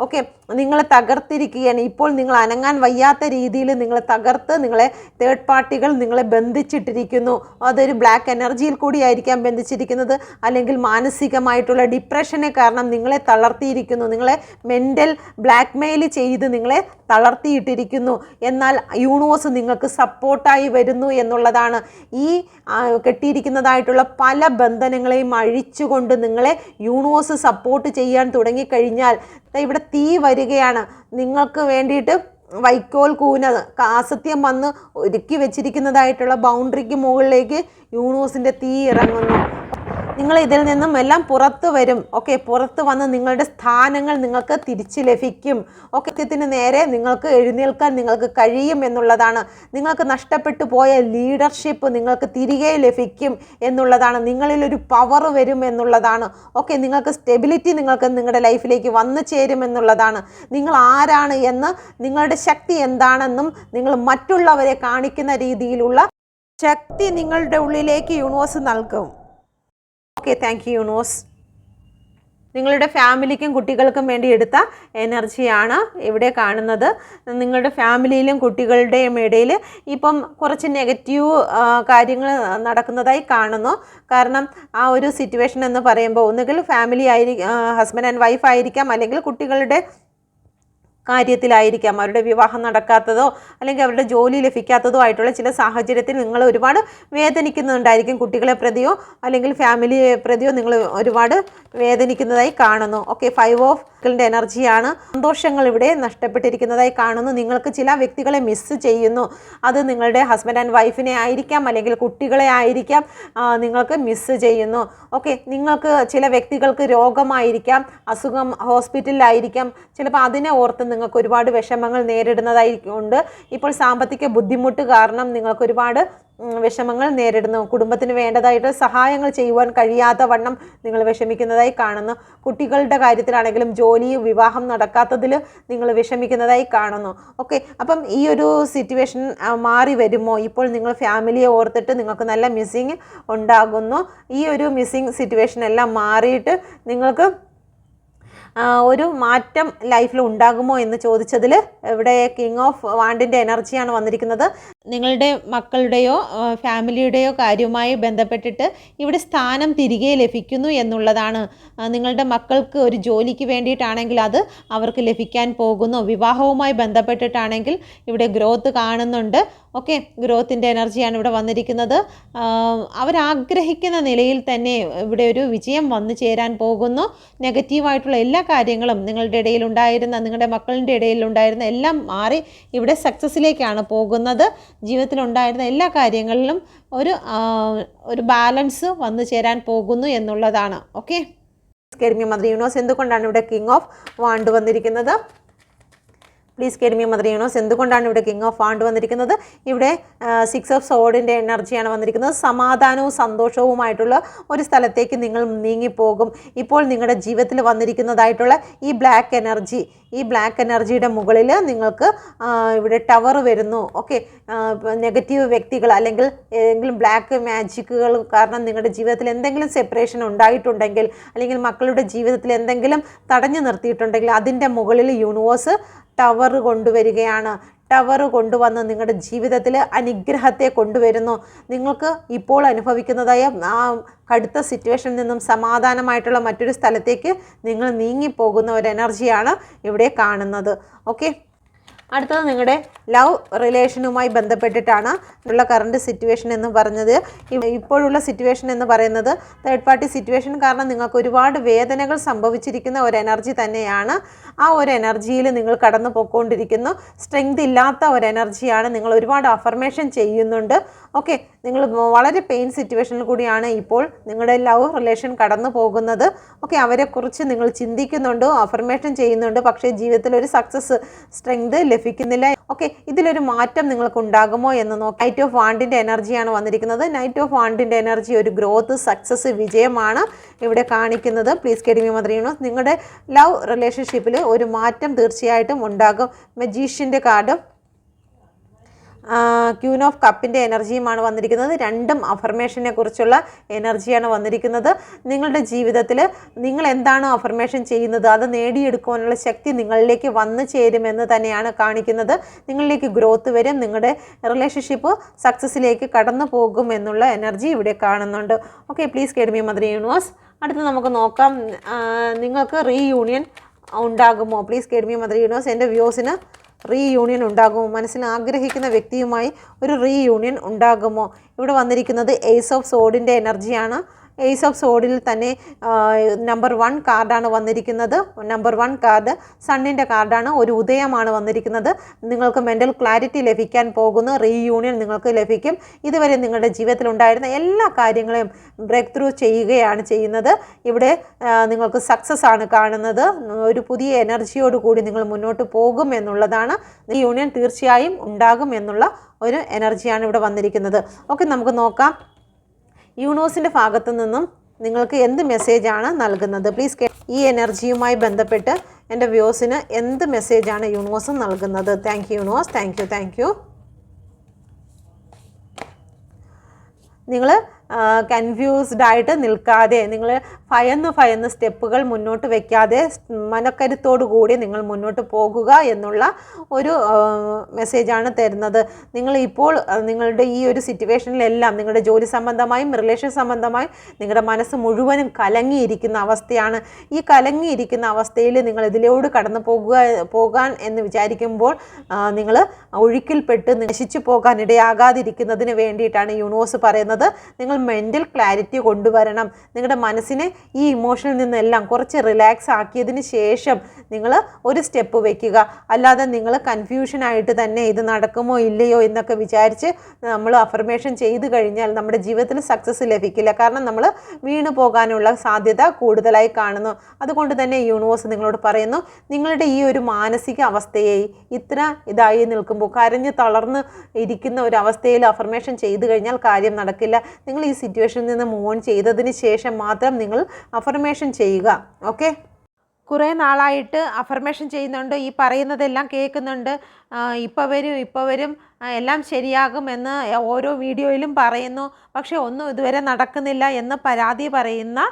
ഓക്കെ, നിങ്ങളെ തകർത്തിരിക്കുകയാണ്. ഇപ്പോൾ നിങ്ങൾ അനങ്ങാൻ വയ്യാത്ത രീതിയിൽ നിങ്ങളെ തകർത്ത് നിങ്ങളെ തേർഡ് പാർട്ടികൾ നിങ്ങളെ ബന്ധിച്ചിട്ടിരിക്കുന്നു. അതൊരു ബ്ലാക്ക് എനർജിയിൽ കൂടിയായിരിക്കാം ബന്ധിച്ചിരിക്കുന്നത്, അല്ലെങ്കിൽ മാനസികമായിട്ടുള്ള ഡിപ്രഷനെ കാരണം നിങ്ങളെ തളർത്തിയിരിക്കുന്നു. നിങ്ങളെ മെൻ്റൽ ബ്ലാക്ക് മെയിൽ ചെയ്ത് നിങ്ങളെ തളർത്തിയിട്ടിരിക്കുന്നു. എന്നാൽ യൂണിവേഴ്സ് നിങ്ങൾക്ക് സപ്പോർട്ടായി വരുന്നു എന്നുള്ളതാണ്. ഈ കെട്ടിയിരിക്കുന്നതായിട്ടുള്ള പല ബന്ധനങ്ങളെയും അഴിച്ചുകൊണ്ട് നിങ്ങളെ യൂണിവേഴ്സ് സപ്പോർട്ട് ചെയ്യാൻ തുടങ്ങിക്കഴിഞ്ഞാൽ ഇവിടെ തീ വരികയാണ്. നിങ്ങൾക്ക് വേണ്ടിയിട്ട് വൈക്കോൽ കൂന അസത്യം വന്ന് ഒരുക്കി വെച്ചിരിക്കുന്നതായിട്ടുള്ള ബൗണ്ടറിക്ക് മുകളിലേക്ക് യൂണിവേഴ്സിൻ്റെ തീ ഇറങ്ങുന്നു. നിങ്ങൾ ഇതിൽ നിന്നും എല്ലാം പുറത്തു വരും. ഓക്കെ, പുറത്ത് വന്ന് നിങ്ങളുടെ സ്ഥാനങ്ങൾ നിങ്ങൾക്ക് തിരിച്ച് ലഭിക്കും. ഓക്കെ, സത്യത്തിന് നേരെ നിങ്ങൾക്ക് എഴുന്നേൽക്കാൻ നിങ്ങൾക്ക് കഴിയും എന്നുള്ളതാണ്. നിങ്ങൾക്ക് നഷ്ടപ്പെട്ടു പോയ ലീഡർഷിപ്പ് നിങ്ങൾക്ക് തിരികെ ലഭിക്കും എന്നുള്ളതാണ്. നിങ്ങളിലൊരു പവർ വരും എന്നുള്ളതാണ്. ഓക്കെ, നിങ്ങൾക്ക് സ്റ്റെബിലിറ്റി നിങ്ങൾക്ക് നിങ്ങളുടെ ലൈഫിലേക്ക് വന്നു ചേരും എന്നുള്ളതാണ്. നിങ്ങൾ ആരാണ് എന്ന്, നിങ്ങളുടെ ശക്തി എന്താണെന്നും നിങ്ങൾ മറ്റുള്ളവരെ കാണിക്കുന്ന രീതിയിലുള്ള ശക്തി നിങ്ങളുടെ ഉള്ളിലേക്ക് യൂണിവേഴ്സ് നൽകും. Okay, thank you universe. നിങ്ങളുടെ ഫാമിലിക്കും കുട്ടികൾക്കും വേണ്ടി എടുത്ത എനർജിയാണ് ഇവിടെ കാണുന്നത്. നിങ്ങളുടെ ഫാമിലിയിലും കുട്ടികളുടെയും ഇടയിൽ ഇപ്പം കുറച്ച് നെഗറ്റീവ് കാര്യങ്ങൾ നടക്കുന്നതായി കാണുന്നു. കാരണം ആ ഒരു സിറ്റുവേഷൻ എന്ന് പറയുമ്പോൾ ഒന്നുകിൽ ഫാമിലി ഹസ്ബൻഡ് ആൻഡ് വൈഫ് ആയിരിക്കാം, അല്ലെങ്കിൽ കുട്ടികളുടെ കാര്യത്തിലായിരിക്കാം. അവരുടെ വിവാഹം നടക്കാത്തതോ അല്ലെങ്കിൽ അവരുടെ ജോലി ലഭിക്കാത്തതോ ആയിട്ടുള്ള ചില സാഹചര്യത്തിൽ നിങ്ങൾ ഒരുപാട് വേദനിക്കുന്നുണ്ടായിരിക്കും. കുട്ടികളെ പ്രതിയോ അല്ലെങ്കിൽ ഫാമിലിയെ പ്രതിയോ നിങ്ങൾ ഒരുപാട് വേദനിക്കുന്നതായി കാണുന്നു. ഓക്കെ, 5 ഓഫ് ിൻ്റെ എനർജിയാണ്. സന്തോഷങ്ങൾ ഇവിടെ നഷ്ടപ്പെട്ടിരിക്കുന്നതായി കാണുന്നു. നിങ്ങൾക്ക് ചില വ്യക്തികളെ മിസ്സ് ചെയ്യുന്നു. അത് നിങ്ങളുടെ ഹസ്ബൻഡ് ആൻഡ് വൈഫിനെ ആയിരിക്കാം, അല്ലെങ്കിൽ കുട്ടികളെ ആയിരിക്കാം നിങ്ങൾക്ക് മിസ്സ് ചെയ്യുന്നു. ഓക്കെ, നിങ്ങൾക്ക് ചില വ്യക്തികൾക്ക് രോഗമായിരിക്കാം, അസുഖം ഹോസ്പിറ്റലിലായിരിക്കാം. ചിലപ്പോൾ അതിനെ ഓർത്ത് നിങ്ങൾക്ക് ഒരുപാട് വിഷമങ്ങൾ നേരിടുന്നതായിട്ടുണ്ട്. ഇപ്പോൾ സാമ്പത്തിക ബുദ്ധിമുട്ട് കാരണം നിങ്ങൾക്ക് ഒരുപാട് വിഷമങ്ങൾ നേരിടുന്നു. കുടുംബത്തിന് വേണ്ടതായിട്ട് സഹായങ്ങൾ ചെയ്യുവാൻ കഴിയാത്ത വണ്ണം നിങ്ങൾ വിഷമിക്കുന്നതായി കാണുന്നു. കുട്ടികളുടെ കാര്യത്തിലാണെങ്കിലും ജോലിയും വിവാഹം നടക്കാത്തതിൽ നിങ്ങൾ വിഷമിക്കുന്നതായി കാണുന്നു. ഓക്കെ, അപ്പം ഈ ഒരു സിറ്റുവേഷൻ മാറി വരുമോ? ഇപ്പോൾ നിങ്ങൾ ഫാമിലിയെ ഓർത്തിട്ട് നിങ്ങൾക്ക് നല്ല മിസ്സിങ് ഉണ്ടാകുന്നു. ഈ ഒരു മിസ്സിങ് സിറ്റുവേഷൻ എല്ലാം മാറിയിട്ട് നിങ്ങൾക്ക് ഒരു മാറ്റം ലൈഫിൽ ഉണ്ടാകുമോ എന്ന് ചോദിച്ചതിൽ ഇവിടെ കിങ് ഓഫ് വാണ്ടിൻ്റെ എനർജിയാണ് വന്നിരിക്കുന്നത്. നിങ്ങളുടെ മക്കളുടെയോ ഫാമിലിയുടെയോ കാര്യവുമായി ബന്ധപ്പെട്ടിട്ട് ഇവിടെ സ്ഥാനം തിരികെ ലഭിക്കുന്നു എന്നുള്ളതാണ്. നിങ്ങളുടെ മക്കൾക്ക് ഒരു ജോലിക്ക് വേണ്ടിയിട്ടാണെങ്കിൽ അത് അവർക്ക് ലഭിക്കാൻ പോകുന്നു. വിവാഹവുമായി ബന്ധപ്പെട്ടിട്ടാണെങ്കിൽ ഇവിടെ ഗ്രോത്ത് കാണുന്നുണ്ട്. ഓക്കെ, ഗ്രോത്തിൻ്റെ എനർജിയാണ് ഇവിടെ വന്നിരിക്കുന്നത്. അവരാഗ്രഹിക്കുന്ന നിലയിൽ തന്നെ ഇവിടെ ഒരു വിജയം വന്നു ചേരാൻ പോകുന്നു. നെഗറ്റീവായിട്ടുള്ള എല്ലാ കാര്യങ്ങളും നിങ്ങളുടെ ഇടയിലുണ്ടായിരുന്ന, നിങ്ങളുടെ മക്കളുടെ ഇടയിലുണ്ടായിരുന്ന എല്ലാം മാറി ഇവിടെ സക്സസ്സിലേക്കാണ് പോകുന്നത്. ജീവിതത്തിലുണ്ടായിരുന്ന എല്ലാ കാര്യങ്ങളിലും ഒരു ബാലൻസ് വന്നു ചേരാൻ പോകുന്നു എന്നുള്ളതാണ്. ഓക്കെ, മദർ യൂണിവേഴ്സ് എന്തുകൊണ്ടാണ് ഇവിടെ കിങ് ഓഫ് വാണ്ട് വന്നിരിക്കുന്നത്? പ്ലീസ് കേഡ്മി മദർ യൂണിവേഴ്സ് എന്തുകൊണ്ടാണ് ഇവിടെ കിങ് ഓഫ് വാണ്ട് വന്നിരിക്കുന്നത്? ഇവിടെ 6 ഓഫ് സോഡിൻ്റെ എനർജിയാണ് വന്നിരിക്കുന്നത്. സമാധാനവും സന്തോഷവുമായിട്ടുള്ള ഒരു സ്ഥലത്തേക്ക് നിങ്ങൾ നീങ്ങിപ്പോകും. ഇപ്പോൾ നിങ്ങളുടെ ജീവിതത്തിൽ വന്നിരിക്കുന്നതായിട്ടുള്ള ഈ ബ്ലാക്ക് എനർജിയുടെ മുകളിൽ നിങ്ങൾക്ക് ഇവിടെ ടവർ വരുന്നു. ഓക്കെ, നെഗറ്റീവ് വ്യക്തികൾ അല്ലെങ്കിൽ ഏതെങ്കിലും ബ്ലാക്ക് മാജിക്കുകൾ കാരണം നിങ്ങളുടെ ജീവിതത്തിൽ എന്തെങ്കിലും സെപ്പറേഷൻ ഉണ്ടായിട്ടുണ്ടെങ്കിൽ, അല്ലെങ്കിൽ മക്കളുടെ ജീവിതത്തിൽ എന്തെങ്കിലും തടഞ്ഞു നിർത്തിയിട്ടുണ്ടെങ്കിൽ അതിൻ്റെ മുകളിൽ യൂണിവേഴ്സ് ടവർ കൊണ്ടുവരികയാണ്. ടവർ കൊണ്ടുവന്ന് നിങ്ങളുടെ ജീവിതത്തിൽ അനുഗ്രഹത്തെ കൊണ്ടുവരുന്നു. നിങ്ങൾക്ക് ഇപ്പോൾ അനുഭവിക്കുന്നതായ ആ കടുത്ത സിറ്റുവേഷനിൽ നിന്നും സമാധാനമായിട്ടുള്ള മറ്റൊരു സ്ഥലത്തേക്ക് നിങ്ങൾ നീങ്ങിപ്പോകുന്ന ഒരു എനർജിയാണ് ഇവിടെ കാണുന്നത്. ഓക്കെ, അടുത്തത് നിങ്ങളുടെ ലവ് റിലേഷനുമായി ബന്ധപ്പെട്ടിട്ടാണ് ഉള്ള കറണ്ട് സിറ്റുവേഷൻ എന്ന് പറഞ്ഞത്. ഇപ്പോഴുള്ള സിറ്റുവേഷൻ എന്ന് പറയുന്നത് തേർഡ് പാർട്ടി സിറ്റുവേഷൻ കാരണം നിങ്ങൾക്ക് ഒരുപാട് വേദനകൾ സംഭവിച്ചിരിക്കുന്ന ഒരു എനർജി തന്നെയാണ്. ആ ഒരു എനർജിയിൽ നിങ്ങൾ കടന്നു പോയിക്കൊണ്ടിരിക്കുന്നു. സ്ട്രെങ്ത് ഇല്ലാത്ത ഒരു എനർജിയാണ്. നിങ്ങൾ ഒരുപാട് അഫർമേഷൻ ചെയ്യുന്നുണ്ട്. ഓക്കെ, നിങ്ങൾ വളരെ പെയിൻ സിറ്റുവേഷനിൽ കൂടിയാണ് ഇപ്പോൾ നിങ്ങളുടെ ലവ് റിലേഷൻ കടന്നു പോകുന്നത്. ഓക്കെ, അവരെക്കുറിച്ച് നിങ്ങൾ ചിന്തിക്കുന്നുണ്ട്, അഫർമേഷൻ ചെയ്യുന്നുണ്ട്, പക്ഷേ ജീവിതത്തിൽ ഒരു സക്സസ് സ്ട്രെങ്ത് ലഭിക്കുന്നില്ല. ഓക്കെ, ഇതിലൊരു മാറ്റം നിങ്ങൾക്ക് ഉണ്ടാകുമോ എന്ന് നോക്കാം. നൈറ്റ് ഓഫ് വാണ്ടിൻ്റെ എനർജിയാണ് വന്നിരിക്കുന്നത്. നൈറ്റ് ഓഫ് വാണ്ടിൻ്റെ എനർജി ഒരു ഗ്രോത്ത്, സക്സസ്, വിജയമാണ് ഇവിടെ കാണിക്കുന്നത്. Please guide me mother universe. നിങ്ങളുടെ ലവ് റിലേഷൻഷിപ്പിൽ ഒരു മാറ്റം തീർച്ചയായിട്ടും ഉണ്ടാകും. മജീഷ്യൻ്റെ കാർഡും ക്യൂൻ ഓഫ് കപ്പിൻ്റെ എനർജിയുമാണ് വന്നിരിക്കുന്നത്. രണ്ടും അഫർമേഷനെ കുറിച്ചുള്ള എനർജിയാണ് വന്നിരിക്കുന്നത്. നിങ്ങളുടെ ജീവിതത്തിൽ നിങ്ങൾ എന്താണോ അഫർമേഷൻ ചെയ്യുന്നത് അത് നേടിയെടുക്കുവാനുള്ള ശക്തി നിങ്ങളിലേക്ക് വന്നു ചേരുമെന്ന് തന്നെയാണ് കാണിക്കുന്നത്. നിങ്ങളിലേക്ക് ഗ്രോത്ത് വരും, നിങ്ങളുടെ റിലേഷൻഷിപ്പ് സക്സസ്സിലേക്ക് കടന്നു പോകും എന്നുള്ള എനർജി ഇവിടെ കാണുന്നുണ്ട്. Okay, please guide me mother universe. അടുത്ത് നമുക്ക് നോക്കാം, നിങ്ങൾക്ക് റീയൂണിയൻ ഉണ്ടാകുമോ? Please guide me mother universe. എൻ്റെ വ്യൂസിന് റീയൂണിയൻ ഉണ്ടാകുമോ? മനസ്സിൽ ആഗ്രഹിക്കുന്ന വ്യക്തിയുമായി ഒരു റീയൂണിയൻ ഉണ്ടാകുമോ? ഇവിടെ വന്നിരിക്കുന്നത് ഏസ് ഓഫ് സോഡിൻ്റെ എനർജിയാണ്. ഏസ് ഓഫ് സോഡിൽ തന്നെ നമ്പർ 1 കാർഡാണ് വന്നിരിക്കുന്നത്. നമ്പർ 1 കാർഡ് സണ്ണിൻ്റെ കാർഡാണ്. ഒരു ഉദയമാണ് വന്നിരിക്കുന്നത്. നിങ്ങൾക്ക് മെൻ്റൽ ക്ലാരിറ്റി ലഭിക്കാൻ പോകുന്ന റീയൂണിയൻ നിങ്ങൾക്ക് ലഭിക്കും. ഇതുവരെ നിങ്ങളുടെ ജീവിതത്തിൽ ഉണ്ടായിരുന്ന എല്ലാ കാര്യങ്ങളെയും ബ്രേക്ക് ത്രൂ ചെയ്യുകയാണ് ചെയ്യുന്നത്. ഇവിടെ നിങ്ങൾക്ക് സക്സസ് ആണ് കാണുന്നത്. ഒരു പുതിയ എനർജിയോട് കൂടി നിങ്ങൾ മുന്നോട്ട് പോകും എന്നുള്ളതാണ്. റീയൂണിയൻ തീർച്ചയായും ഉണ്ടാകും എന്നുള്ള ഒരു എനർജിയാണ് ഇവിടെ വന്നിരിക്കുന്നത്. ഓക്കെ, നമുക്ക് നോക്കാം യൂണിവേഴ്സിൻ്റെ ഭാഗത്തു നിന്നും നിങ്ങൾക്ക് എന്ത് മെസ്സേജാണ് നൽകുന്നത്. പ്ലീസ് ഈ എനർജിയുമായി ബന്ധപ്പെട്ട് എൻ്റെ വ്യൂസിന് എന്ത് മെസ്സേജാണ് യൂണിവേഴ്സ് നൽകുന്നത്? Thank you universe, thank U. നിങ്ങൾ കൺഫ്യൂസ്ഡ് ആയിട്ട് നിൽക്കാതെ, നിങ്ങൾ ഭയന്ന് സ്റ്റെപ്പുകൾ മുന്നോട്ട് വയ്ക്കാതെ മനക്കരുത്തോടു കൂടി നിങ്ങൾ മുന്നോട്ട് പോകുക എന്നുള്ള ഒരു മെസ്സേജാണ് തരുന്നത്. നിങ്ങൾ ഇപ്പോൾ നിങ്ങളുടെ ഈ ഒരു സിറ്റുവേഷനിലെല്ലാം നിങ്ങളുടെ ജോലി സംബന്ധമായും റിലേഷൻ സംബന്ധമായും നിങ്ങളുടെ മനസ്സ് മുഴുവനും കലങ്ങിയിരിക്കുന്ന അവസ്ഥയാണ്. ഈ കലങ്ങിയിരിക്കുന്ന അവസ്ഥയിൽ നിങ്ങൾ ഇതിലോട് കടന്നു പോകാൻ എന്ന് വിചാരിക്കുമ്പോൾ നിങ്ങൾ ഒഴുക്കിൽപ്പെട്ട് നശിച്ചു പോകാൻ ഇടയാകാതിരിക്കുന്നതിന് വേണ്ടിയിട്ടാണ് യൂണിവേഴ്സ് പറയുന്നത്. നിങ്ങൾ മെൻ്റൽ ക്ലാരിറ്റി കൊണ്ടുവരണം. നിങ്ങളുടെ മനസ്സിനെ ഈ ഇമോഷനിൽ നിന്നെല്ലാം കുറച്ച് റിലാക്സ് ആക്കിയതിന് ശേഷം നിങ്ങൾ ഒരു സ്റ്റെപ്പ് വയ്ക്കുക. അല്ലാതെ നിങ്ങൾ കൺഫ്യൂഷനായിട്ട് തന്നെ ഇത് നടക്കുമോ ഇല്ലയോ എന്നൊക്കെ വിചാരിച്ച് നമ്മൾ അഫർമേഷൻ ചെയ്ത് കഴിഞ്ഞാൽ നമ്മുടെ ജീവിതത്തിൽ സക്സസ് ലഭിക്കില്ല. കാരണം നമ്മൾ വീണു പോകാനുള്ള സാധ്യത കൂടുതലായി കാണുന്നു. അതുകൊണ്ട് തന്നെ യൂണിവേഴ്സ് നിങ്ങളോട് പറയുന്നു, നിങ്ങളുടെ ഈ ഒരു മാനസിക അവസ്ഥയെ ഇത്ര ഇതായി നിൽക്കുമ്പോൾ കരഞ്ഞ് തളർന്ന് ഇരിക്കുന്ന ഒരു അവസ്ഥയിൽ അഫർമേഷൻ ചെയ്ത് കഴിഞ്ഞാൽ കാര്യം നടക്കില്ല. നിങ്ങൾ ഈ സിറ്റുവേഷനിൽ നിന്ന് മൂവ് ഓൺ ചെയ്തതിന് ശേഷം മാത്രം നിങ്ങൾ അഫർമേഷൻ ചെയ്യുക. ഓക്കെ, കുറേ നാളായിട്ട് അഫർമേഷൻ ചെയ്യുന്നുണ്ട്, ഈ പറയുന്നതെല്ലാം കേൾക്കുന്നുണ്ട്, ഇപ്പോൾ വരും എല്ലാം ശരിയാകുമെന്ന് ഓരോ വീഡിയോയിലും പറയുന്നു, പക്ഷേ ഒന്നും ഇതുവരെ നടക്കുന്നില്ല എന്ന് പരാതി പറയുന്ന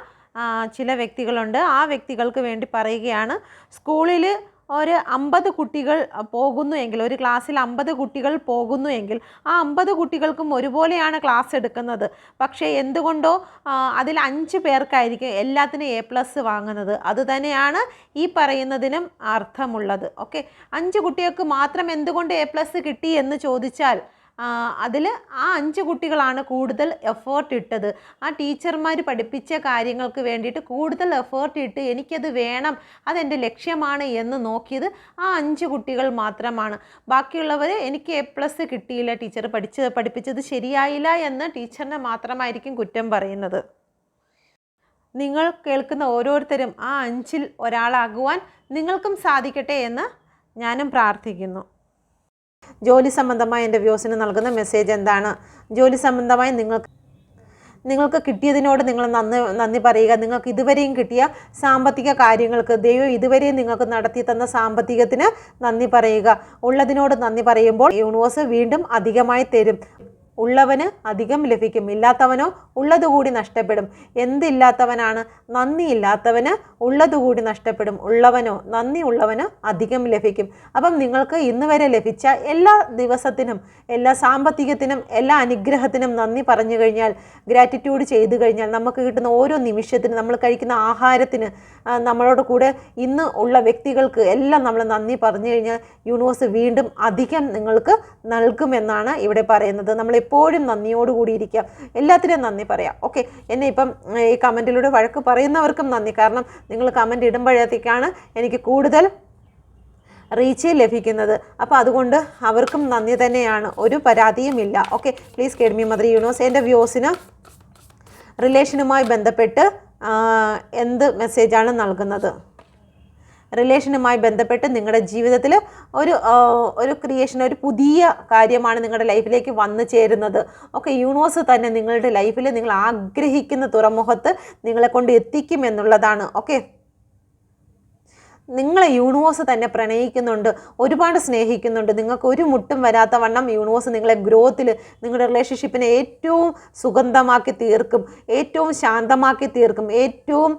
ചില വ്യക്തികളുണ്ട്. ആ വ്യക്തികൾക്ക് വേണ്ടി പറയുകയാണ്, സ്കൂളിൽ ഒരു 50 കുട്ടികൾ പോകുന്നു എങ്കിൽ, ഒരു ക്ലാസ്സിൽ 50 കുട്ടികൾ പോകുന്നു എങ്കിൽ ആ 50 കുട്ടികൾക്കും ഒരുപോലെയാണ് ക്ലാസ് എടുക്കുന്നത്. പക്ഷേ എന്തുകൊണ്ടോ അതിൽ 5 പേർക്കായിരിക്കും എല്ലാത്തിനും A+ വാങ്ങുന്നത്. അതുതന്നെയാണ് ഈ പറയുന്നതിനും അർത്ഥമുള്ളത്. ഓക്കെ, 5 കുട്ടികൾക്ക് മാത്രം എന്തുകൊണ്ട് A+ കിട്ടി എന്ന് ചോദിച്ചാൽ അതിൽ ആ 5 കുട്ടികളാണ് കൂടുതൽ എഫേർട്ട് ഇട്ടത്. ആ ടീച്ചർമാർ പഠിപ്പിച്ച കാര്യങ്ങൾക്ക് വേണ്ടിയിട്ട് കൂടുതൽ എഫേർട്ട് ഇട്ട് എനിക്കത് വേണം, അതെൻ്റെ ലക്ഷ്യമാണ് എന്ന് നോക്കിയത് ആ 5 കുട്ടികൾ മാത്രമാണ്. ബാക്കിയുള്ളവർ എനിക്ക് A+ കിട്ടിയില്ല, ടീച്ചർ പഠിപ്പിച്ചത് ശരിയായില്ല എന്ന് ടീച്ചറിനെ മാത്രമായിരിക്കും കുറ്റം പറയുന്നത്. നിങ്ങൾ കേൾക്കുന്ന ഓരോരുത്തരും ആ 5-ൽ ഒരാളാകുവാൻ നിങ്ങൾക്കും സാധിക്കട്ടെ എന്ന് ഞാനും പ്രാർത്ഥിക്കുന്നു. ജോലി സംബന്ധമായി എൻ്റെ വ്യൂസിന് നൽകുന്ന മെസ്സേജ് എന്താണ്? ജോലി സംബന്ധമായി നിങ്ങൾക്ക് കിട്ടിയതിനോട് നിങ്ങൾ നന്ദി പറയുക. നിങ്ങൾക്ക് ഇതുവരെയും കിട്ടിയ സാമ്പത്തിക കാര്യങ്ങൾക്ക്, ദൈവം ഇതുവരെയും നിങ്ങൾക്ക് നടത്തി തന്ന സാമ്പത്തികത്തിന് നന്ദി പറയുക. ഉള്ളതിനോട് നന്ദി പറയുമ്പോൾ യൂണിവേഴ്സ് വീണ്ടും അധികമായി തരും. ഉള്ളവന് അധികം ലഭിക്കും, ഇല്ലാത്തവനോ ഉള്ളതുകൂടി നഷ്ടപ്പെടും. എന്തില്ലാത്തവനാണ്? നന്ദിയില്ലാത്തവന് ഉള്ളതുകൂടി നഷ്ടപ്പെടും. ഉള്ളവനോ നന്ദി ഉള്ളവന് അധികം ലഭിക്കും. അപ്പം നിങ്ങൾക്ക് ഇന്ന് വരെ ലഭിച്ച എല്ലാ ദിവസത്തിനും, എല്ലാ സാമ്പത്തികത്തിനും, എല്ലാ അനുഗ്രഹത്തിനും നന്ദി പറഞ്ഞു കഴിഞ്ഞാൽ, ഗ്രാറ്റിറ്റ്യൂഡ് ചെയ്തു കഴിഞ്ഞാൽ, നമുക്ക് കിട്ടുന്ന ഓരോ നിമിഷത്തിനും, നമ്മൾ കഴിക്കുന്ന ആഹാരത്തിന്, നമ്മളോട് കൂടെ ഇന്ന് ഉള്ള വ്യക്തികൾക്ക് എല്ലാം നമ്മൾ നന്ദി പറഞ്ഞു കഴിഞ്ഞാൽ യൂണിവേഴ്സ് വീണ്ടും അധികം നിങ്ങൾക്ക് നൽകുമെന്നാണ് ഇവിടെ പറയുന്നത്. നമ്മളെപ്പോഴും നന്ദിയോടുകൂടി ഇരിക്കുക, എല്ലാത്തിനും നന്ദി പറയാം. ഓക്കെ, എന്നെ ഇപ്പം ഈ കമൻറ്റിലൂടെ വഴക്ക് പറയുന്നവർക്കും നന്ദി. കാരണം നിങ്ങൾ കമൻറ്റ് ഇടുമ്പോഴത്തേക്കാണ് എനിക്ക് കൂടുതൽ റീച്ച് ലഭിക്കുന്നത്. അപ്പോൾ അതുകൊണ്ട് അവർക്കും നന്ദി തന്നെയാണ്, ഒരു പരാതിയുമില്ല. Okay, please guide me mother universe. എൻ്റെ വ്യൂസിന് റിലേഷനുമായി ബന്ധപ്പെട്ട് എന്ത് മെസ്സേജാണ് നൽകുന്നത്? റിലേഷനുമായി ബന്ധപ്പെട്ട് നിങ്ങളുടെ ജീവിതത്തിൽ ഒരു ക്രിയേഷൻ, ഒരു പുതിയ കാര്യമാണ് നിങ്ങളുടെ ലൈഫിലേക്ക് വന്നു ചേരുന്നത്. ഓക്കെ, യൂണിവേഴ്സ് തന്നെ നിങ്ങളുടെ ലൈഫിൽ നിങ്ങൾ ആഗ്രഹിക്കുന്ന തുറമുഖത്ത് നിങ്ങളെ കൊണ്ട് എത്തിക്കും എന്നുള്ളതാണ്. ഓക്കെ, നിങ്ങളെ യൂണിവേഴ്സ് തന്നെ പ്രണയിക്കുന്നുണ്ട്, ഒരുപാട് സ്നേഹിക്കുന്നുണ്ട്. നിങ്ങൾക്ക് ഒരു മുട്ടും വരാത്ത വണ്ണം യൂണിവേഴ്സ് നിങ്ങളെ ഗ്രോത്തിൽ, നിങ്ങളുടെ റിലേഷൻഷിപ്പിനെ ഏറ്റവും സുഗന്ധമാക്കി തീർക്കും, ഏറ്റവും ശാന്തമാക്കി തീർക്കും, ഏറ്റവും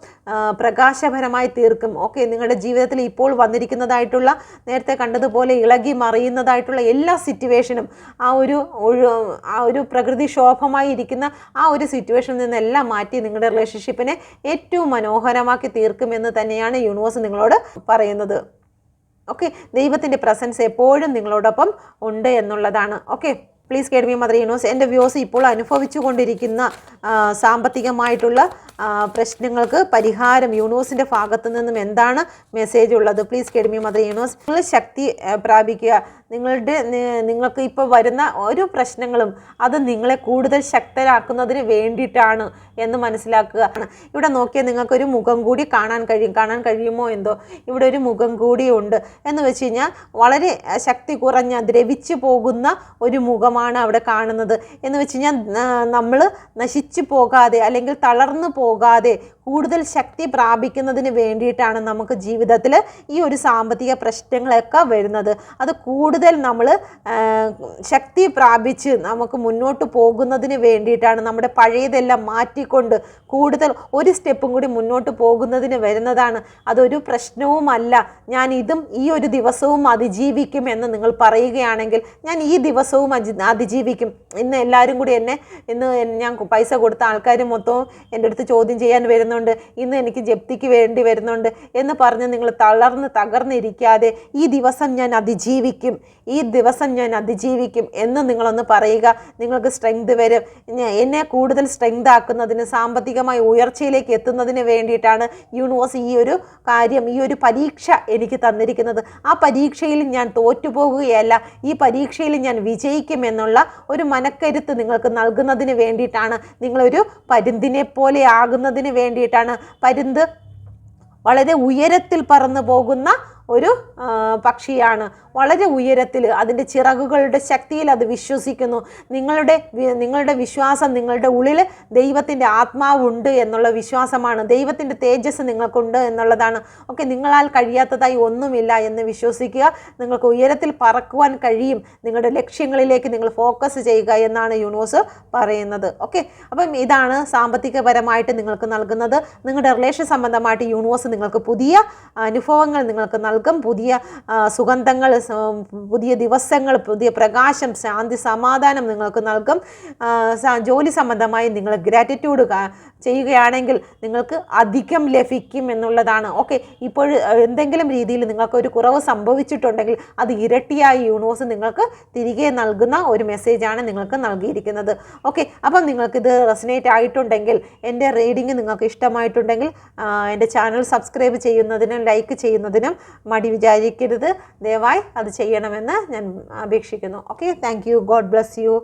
പ്രകാശപരമായി തീർക്കും. ഓക്കെ, നിങ്ങളുടെ ജീവിതത്തിൽ ഇപ്പോൾ വന്നിരിക്കുന്നതായിട്ടുള്ള, നേരത്തെ കണ്ടതുപോലെ ഇളകി മറിയുന്നതായിട്ടുള്ള എല്ലാ സിറ്റുവേഷനും, ആ ഒരു പ്രകൃതിക്ഷോഭമായി ഇരിക്കുന്ന ആ ഒരു സിറ്റുവേഷനിൽ നിന്നെല്ലാം മാറ്റി നിങ്ങളുടെ റിലേഷൻഷിപ്പിനെ ഏറ്റവും മനോഹരമാക്കി തീർക്കുമെന്ന് തന്നെയാണ് യൂണിവേഴ്സ് നിങ്ങളോട് പറയുന്നത്. ഓക്കെ, ദൈവത്തിൻ്റെ പ്രസൻസ് എപ്പോഴും നിങ്ങളോടൊപ്പം ഉണ്ട് എന്നുള്ളതാണ്. Okay, please guide me mother universe. എൻ്റെ വ്യൂസ് ഇപ്പോൾ അനുഭവിച്ചു കൊണ്ടിരിക്കുന്ന സാമ്പത്തികമായിട്ടുള്ള പ്രശ്നങ്ങൾക്ക് പരിഹാരം യൂണിവേഴ്സിൻ്റെ ഭാഗത്തു നിന്നും എന്താണ് മെസ്സേജ് ഉള്ളത്? Please guide me mother universe. നിങ്ങൾ ശക്തി പ്രാപിക്കുക. നിങ്ങൾക്ക് ഇപ്പോൾ വരുന്ന ഓരോ പ്രശ്നങ്ങളും അത് നിങ്ങളെ കൂടുതൽ ശക്തരാക്കുന്നതിന് വേണ്ടിയിട്ടാണ് എന്ന് മനസ്സിലാക്കുക. ഇവിടെ നോക്കിയാൽ നിങ്ങൾക്കൊരു മുഖം കൂടി കാണാൻ കഴിയുമോ എന്തോ, ഇവിടെ ഒരു മുഖം കൂടി ഉണ്ട് എന്ന് വെച്ച് കഴിഞ്ഞാൽ വളരെ ശക്തി കുറഞ്ഞ ദ്രവിച്ചു പോകുന്ന ഒരു മുഖമാണ് അവിടെ കാണുന്നത്. എന്ന് വെച്ച് കഴിഞ്ഞാൽ നമ്മൾ നശിച്ചു പോകാതെ അല്ലെങ്കിൽ തളർന്നു പോകാതെ കൂടുതൽ ശക്തി പ്രാപിക്കുന്നതിന് വേണ്ടിയിട്ടാണ് നമുക്ക് ജീവിതത്തിൽ ഈ ഒരു സാമ്പത്തിക പ്രശ്നങ്ങളൊക്കെ വരുന്നത്. അത് കൂടുതൽ നമ്മൾ ശക്തി പ്രാപിച്ച് നമുക്ക് മുന്നോട്ട് പോകുന്നതിന് വേണ്ടിയിട്ടാണ്, നമ്മുടെ പഴയതെല്ലാം മാറ്റിക്കൊണ്ട് കൂടുതൽ ഒരു സ്റ്റെപ്പും കൂടി മുന്നോട്ട് പോകുന്നതിന് വരുന്നതാണ്. അതൊരു പ്രശ്നവുമല്ല. ഞാൻ ഈ ഒരു ദിവസവും അതിജീവിക്കും എന്ന് നിങ്ങൾ പറയുകയാണെങ്കിൽ ഞാൻ ഈ ദിവസവും അതിജീവിക്കും. ഇന്ന് എല്ലാവരും കൂടി ഇന്ന് ഞാൻ പൈസ കൊടുത്ത ആൾക്കാർ മൊത്തവും എൻ്റെ അടുത്ത് ചോദ്യം ചെയ്യാൻ വരുന്നുണ്ട്, ഇന്ന് എനിക്ക് ജപ്തിക്ക് വേണ്ടി വരുന്നുണ്ട് എന്ന് പറഞ്ഞ് നിങ്ങൾ തകർന്നിരിക്കാതെ ഈ ദിവസം ഞാൻ അതിജീവിക്കും, ഈ ദിവസം ഞാൻ അതിജീവിക്കും എന്ന് നിങ്ങളൊന്ന് പറയുക. നിങ്ങൾക്ക് സ്ട്രെങ്ത് വരും. എന്നെ കൂടുതൽ സ്ട്രെങ്ത് ആക്കുന്നതിന്, സാമ്പത്തികമായി ഉയർച്ചയിലേക്ക് എത്തുന്നതിന് വേണ്ടിയിട്ടാണ് യൂണിവേഴ്സ് ഈ ഒരു കാര്യം, ഈ ഒരു പരീക്ഷ എനിക്ക് തന്നിരിക്കുന്നത്. ആ പരീക്ഷയിൽ ഞാൻ തോറ്റുപോകുകയല്ല, ഈ പരീക്ഷയിൽ ഞാൻ വിജയിക്കുമെന്നുള്ള ഒരു മനക്കരുത്ത് നിങ്ങൾക്ക് നൽകുന്നതിന് വേണ്ടിയിട്ടാണ്. നിങ്ങളൊരു പരുന്തിനെ പോലെ ആകുന്നതിന് വേണ്ടിയിട്ടാണ്. പരുന്ത് വളരെ ഉയരത്തിൽ പറന്നു പോകുന്ന ഒരു പക്ഷിയാണ്. വളരെ ഉയരത്തിൽ അതിൻ്റെ ചിറകുകളുടെ ശക്തിയിൽ അത് വിശ്വസിക്കുന്നു. നിങ്ങളുടെ വിശ്വാസം, നിങ്ങളുടെ ഉള്ളിൽ ദൈവത്തിൻ്റെ ആത്മാവുണ്ട് എന്നുള്ള വിശ്വാസമാണ്, ദൈവത്തിൻ്റെ തേജസ് നിങ്ങൾക്കുണ്ട് എന്നുള്ളതാണ്. ഓക്കെ, നിങ്ങളാൽ കഴിയാത്തതായി ഒന്നുമില്ല എന്ന് വിശ്വസിക്കുക. നിങ്ങൾക്ക് ഉയരത്തിൽ പറക്കുവാൻ കഴിയും. നിങ്ങളുടെ ലക്ഷ്യങ്ങളിലേക്ക് നിങ്ങൾ ഫോക്കസ് ചെയ്യുക എന്നാണ് യൂണിവേഴ്സ് പറയുന്നത്. ഓക്കെ, അപ്പം ഇതാണ് സാമ്പത്തികപരമായിട്ട് നിങ്ങൾക്ക് നൽകുന്നത്. നിങ്ങളുടെ റിലേഷൻ സംബന്ധമായിട്ട് യൂണിവേഴ്സ് നിങ്ങൾക്ക് പുതിയ അനുഭവങ്ങൾ നിങ്ങൾക്ക് നൽകും, പുതിയ സുഗന്ധങ്ങൾ, പുതിയ ദിവസങ്ങൾ, പുതിയ പ്രകാശം, ശാന്തി, സമാധാനം നിങ്ങൾക്ക് നൽകും. ജോലി സംബന്ധമായി നിങ്ങൾ ഗ്രാറ്റിറ്റ്യൂഡ് ചെയ്യുകയാണെങ്കിൽ നിങ്ങൾക്ക് അധികം ലഭിക്കും എന്നുള്ളതാണ്. ഓക്കെ, ഇപ്പോൾ എന്തെങ്കിലും രീതിയിൽ നിങ്ങൾക്ക് ഒരു കുറവ് സംഭവിച്ചിട്ടുണ്ടെങ്കിൽ അത് ഇരട്ടിയായി യൂണിവേഴ്സ് നിങ്ങൾക്ക് തിരികെ നൽകുന്ന ഒരു മെസ്സേജാണ് നിങ്ങൾക്ക് നൽകിയിരിക്കുന്നത്. ഓക്കെ, അപ്പം നിങ്ങൾക്കിത് റെസനേറ്റ് ആയിട്ടുണ്ടെങ്കിൽ, എൻ്റെ റീഡിങ് നിങ്ങൾക്ക് ഇഷ്ടമായിട്ടുണ്ടെങ്കിൽ എൻ്റെ ചാനൽ സബ്സ്ക്രൈബ് ചെയ്യുന്നതിനും ലൈക്ക് ചെയ്യുന്നതിനും മടി വിചാരിക്കരുത്. ദയവായി അത് ചെയ്യണമെന്ന് ഞാൻ അപേക്ഷിക്കുന്നു. Okay, thank you. God bless you.